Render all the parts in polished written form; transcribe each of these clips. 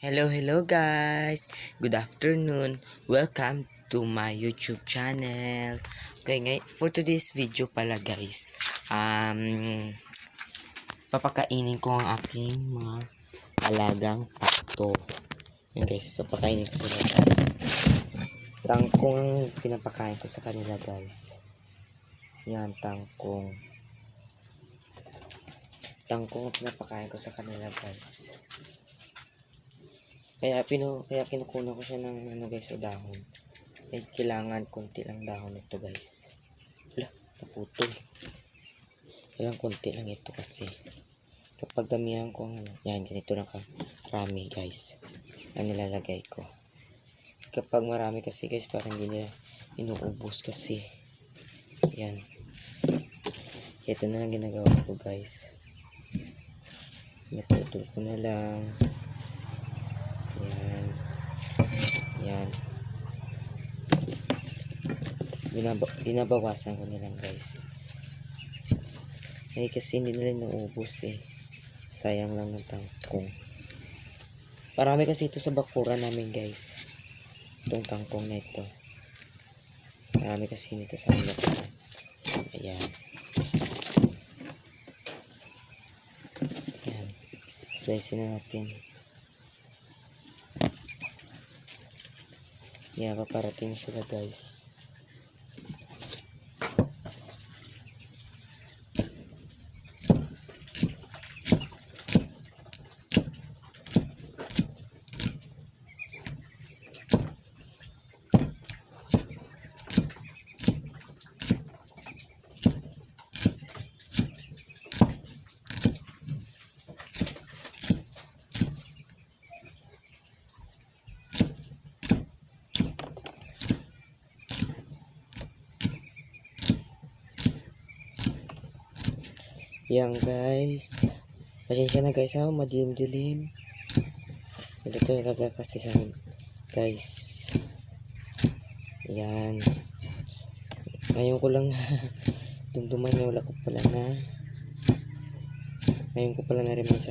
Hello guys. Good afternoon. Welcome to my YouTube channel. Okay, for today's video pala guys, papakainin ko ang aking mga alagang pato. Yan guys, papakainin ko sila guys. Tangkong ang pinapakain ko sa kanila guys. Yan, tangkong. Tangkong ang pinapakain ko sa kanila guys. Kaya kinukuha ko siya ng guys, o dahon. Kailangan konti lang dahon ito guys. Wala, naputol. Kailangan konti lang ito kasi kapag damihan ko yan, ganito lang karami guys ang nilalagay ko. Kapag marami kasi guys, parang hindi nila inuubos kasi. Yan, ito na lang ginagawa ko guys. Naputol ko na lang. Yan. Binabawasan ko nilang guys. Kasi hindi nila naubos sayang lang ng tangkong. Marami kasi ito sa bakura namin guys. Itong tangkong na ito. Marami kasi nito sa bakura. Ayan. Ayan. Slice na natin. Yan, paparating sila guys. Yan guys, pasensya na guys, madilim-dilim. Ito talaga kasi sa guys. Yan, ngayon ko lang dumduman na wala ko pala sa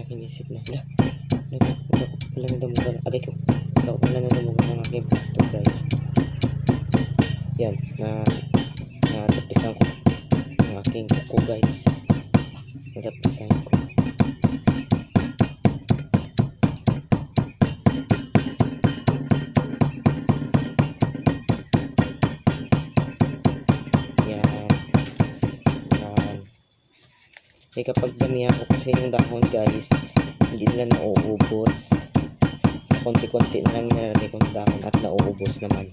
akin isip na wala ko pala na dumugan agay ko, wala ko pala na dumugan ng aking pato guys. Yan, natapisan ko ang aking kuko guys. Natapisan ko. Yan. Kapag damihan ko kasi yung dahon guys, hindi nila nauubos. Konti-konti na lang nilalagay kong dahon at nauubos naman.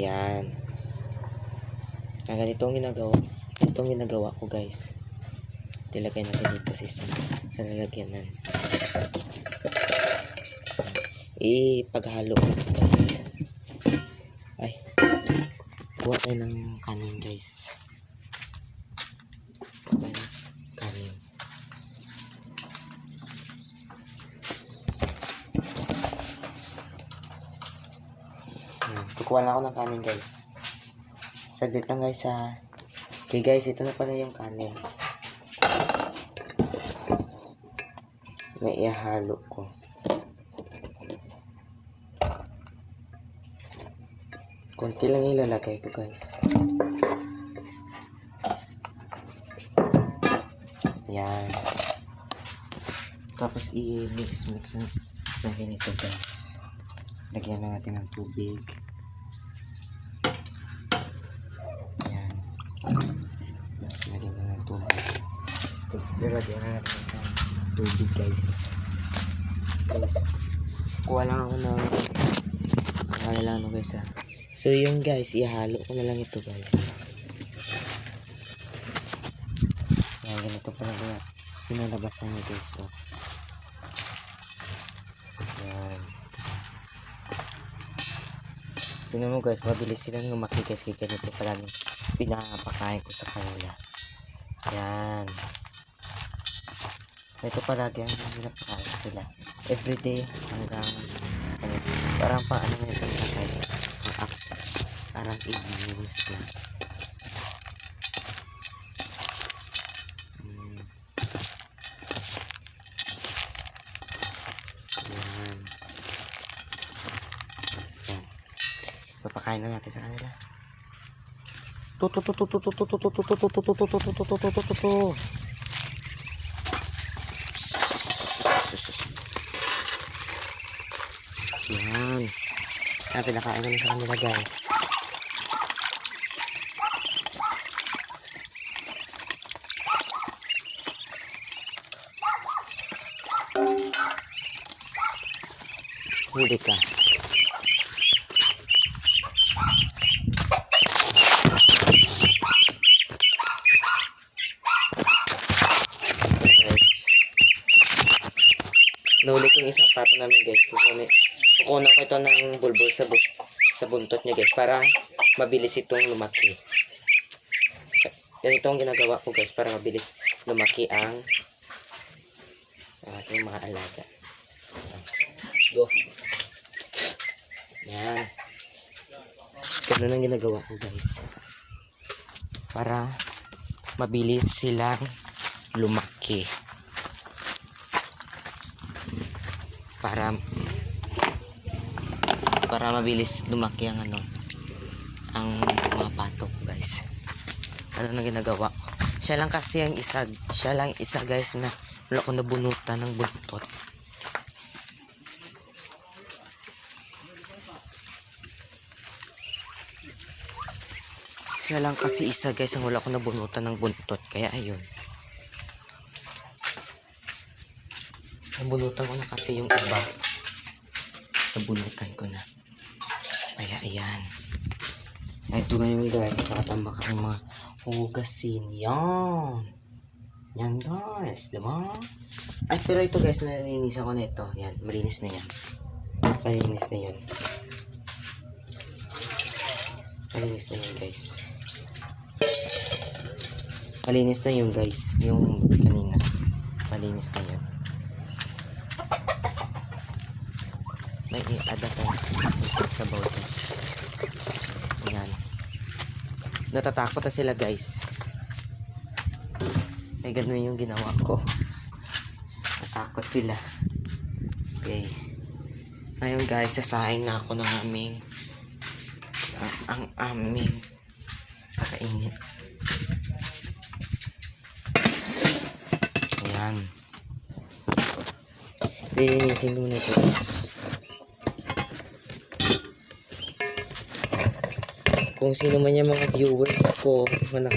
Yan. Ganito ang ginagawa ko guys. Ilagay natin dito sa lalagyanan. Paghalo ko guys. Ay, kuha tayo ng kanin guys. Kuha tayo ng kanin. Kukuha na ako ng kanin guys. Saglit lang guys ha. Okay guys, ito na pala yung kanin na ihalo ko. Konti lang ilalagay ko guys. Yan. Tapos i-mix na ganito guys. Lagyan na natin ng tubig. Yan. Lagyan na ng tubig. Lagyan na natin ng tubig guys. Kuha lang ako ng guys ha. So yung guys, ihalo ko na lang ito guys. Yan, ganito pala na sinalabasan nyo guys. So, yan. Tingnan mo guys, mabilis silang lumaki guys. Kaya ganito pala pinapakain ko sa kanila. Yan. Ito palagi ang pinapakain sila everyday hanggang Ano, parang paano na ito na guys. Parang i-views lang. Yan. Yan. Papakain na natin sa kanila. Yan. Kaya pinakain namin sa kanila guys. Huli ka. Nahuli ko yung isang pato namin guys. Kukunan ko ito ng bulbul sa buntot niya guys. Para mabilis itong lumaki. Ganito ang ginagawa ko guys. Para mabilis lumaki ang ating mga alaga. Go. Yan. Ganun ang ginagawa ko guys. Para mabilis silang lumaki. Para mabilis lumaki ang ang mga patok guys. Ano na ginagawa ko? Siya lang isa guys na wala ko nabunutan ng buntot. Siya lang kasi isa guys ang wala ko nabunutan ng buntot. Kaya ayun. Nabunutan ko na kasi yung iba. Nabunutan ko na. Kaya ayan. Ito ngayon guys. Nakatambak ang mga hugasin. Yan. Yan guys. Diba? Ay pero ito guys. Nalinisan ko na ito. Yan. Malinis na yan. Malinis na yun. Malinis na yun guys. Malinis na yun guys. Yung kanina. Malinis na yun. May i-add tayo sa bawat. Ayan. Natatakot na sila guys. Ay ganun yung ginawa ko. Natakot sila. Okay. Ngayon guys, sasaing na ako ng aming ang aming kainit. Ayan. Lilinisin muna ito guys. Kung sino man yung mga viewers ko na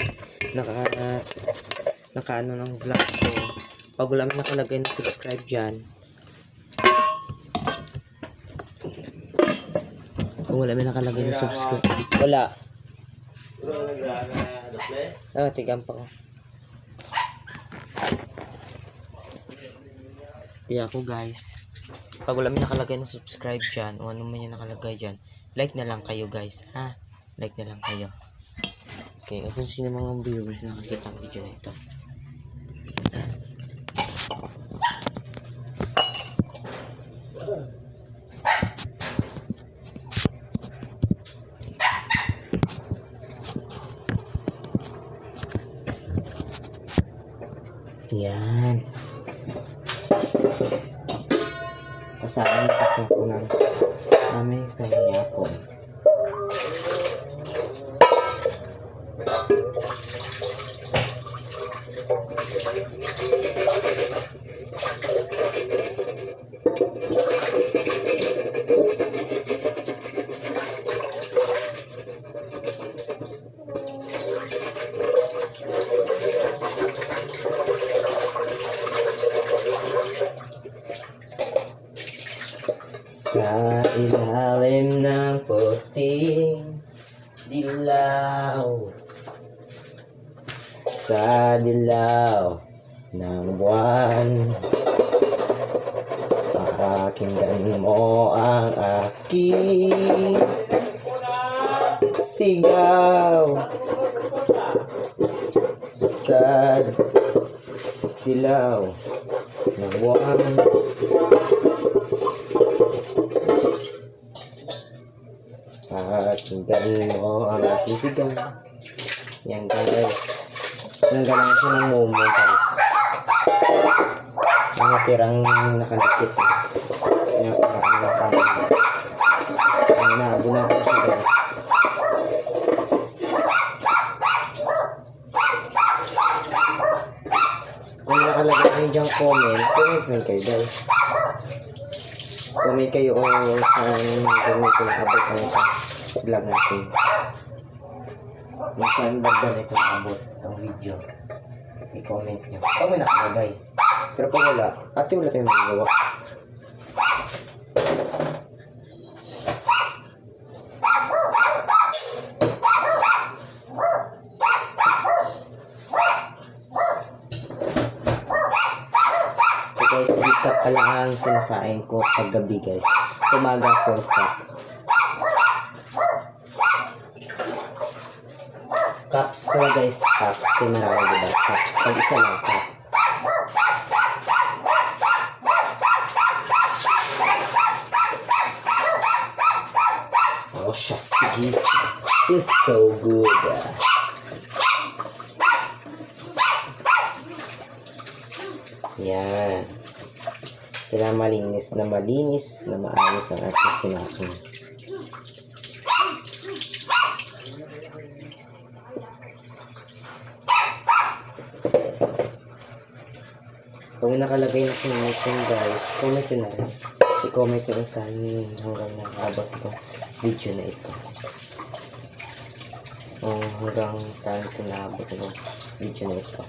naka ng vlog ko, pag wala man nakalagay na subscribe dyan, kung wala man nakalagay na subscribe, wala tigam pa ko. Kaya ako guys, pag wala man nakalagay na subscribe dyan, o ano man yung nakalagay dyan, like na lang kayo guys, ha? Like na lang kayo. Okay, kung sino mga viewers na nakikita ang video na ito. Yan. Kasama kasi ako ng aming pangyapon. Sa ilalim ng puting dilaw, sa dilaw ng buwan, pakinggan mo ang aking sigaw. Sa dilaw ng buwan, Pakinggan mo ang aking sigaw. Yan guys. Nanggalang siya ng momo guys. Ang natirang nakadikit. Yung parang nakadikit. Ang naabo na ito siya guys. Kung nakalagay kayo dyan comment man kayo guys. Comment kayo kung saan ganito nakabot ang sa vlog natin. Kung saan bagda na ito nakabot ang video. I-comment nyo. Kung may nakalagay. Pero pag wala, wala tayong magagawa. Guys, 3 cup pala ang sinasain ko paggabi guys. Umaga 4 cup. Cups pala guys, cups. Kaya marami diba? Cups. Pag isa lang cup. Oh, sige. It's so good. Yan. Kailangan malinis na maayos ang ating sinakin. Kung may nakalagay na comment yun guys, comment yun na rin. I-comment yun saan hanggang nakabot ko video na ito. Hanggang saan ko nakabot ko video na ito.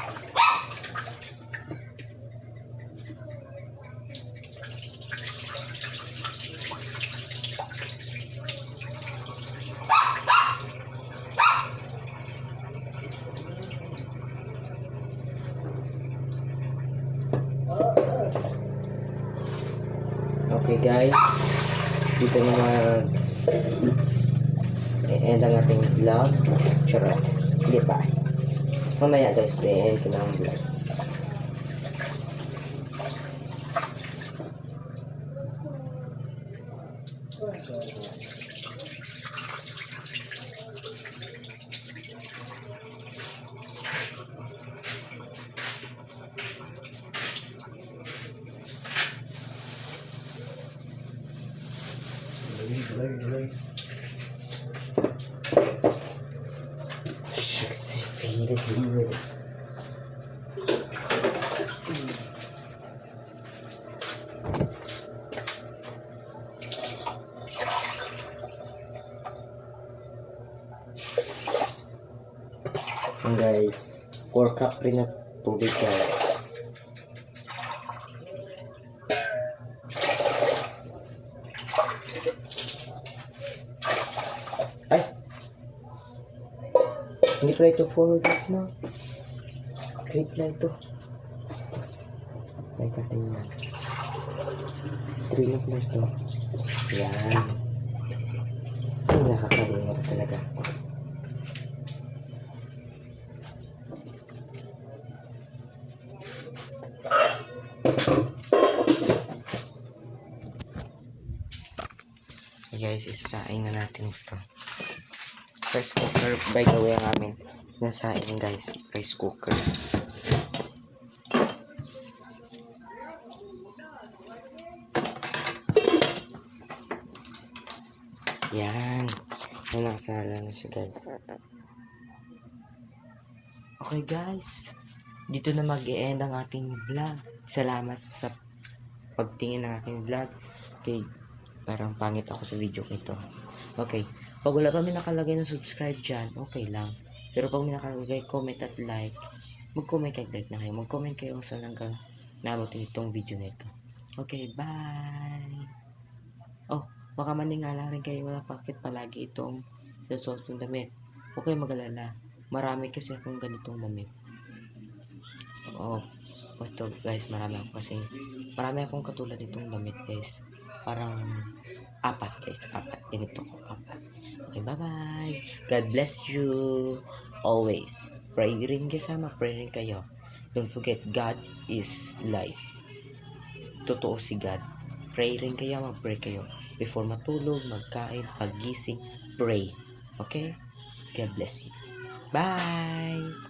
Okay guys, dito na end ang ating vlog. Charot, hindi pa. Mamaya guys, end ko na ang vlog. Shucks, feel it good. Guys, 4 cup rin na tubig guys. Ay! Hindi pala ito 4 days na. Great pala ito. Bastos. May kating yan. 3 na pala ito. Yan. Ay, nakakalimot talaga. Hey guys, isasain na natin ito. Rice cooker, by the way, ang amin nasain guys, rice cooker. Yan. Yan, nakasala na siya guys. Okay guys, dito na mag-e-end ang ating vlog. Salamat sa pagtingin ng aking vlog. Okay, parang pangit ako sa video nito. Okay, pag wala pa may nakalagay na subscribe dyan, okay lang. Pero pag may nakalagay comment at like, mag-comment kayo, like na kayo. Mag-comment kayo kung saan hanggang nabutin itong video nito. Okay, bye! Oh, baka maningala rin kayo na bakit palagi itong susot yung damit. Okay, mag-alala. Marami kasi akong ganitong damit. Oh, ito guys, marami akong katulad itong damit guys. Parang 4 guys, 4. Ganito ko, 4. Okay, bye-bye. God bless you always. Pray rin kasama, pray rin kayo. Don't forget, God is life. Totoo si God. Pray rin kayo, mag-pray kayo. before matulog, magkain, paggising, pray. Okay? God bless you. Bye!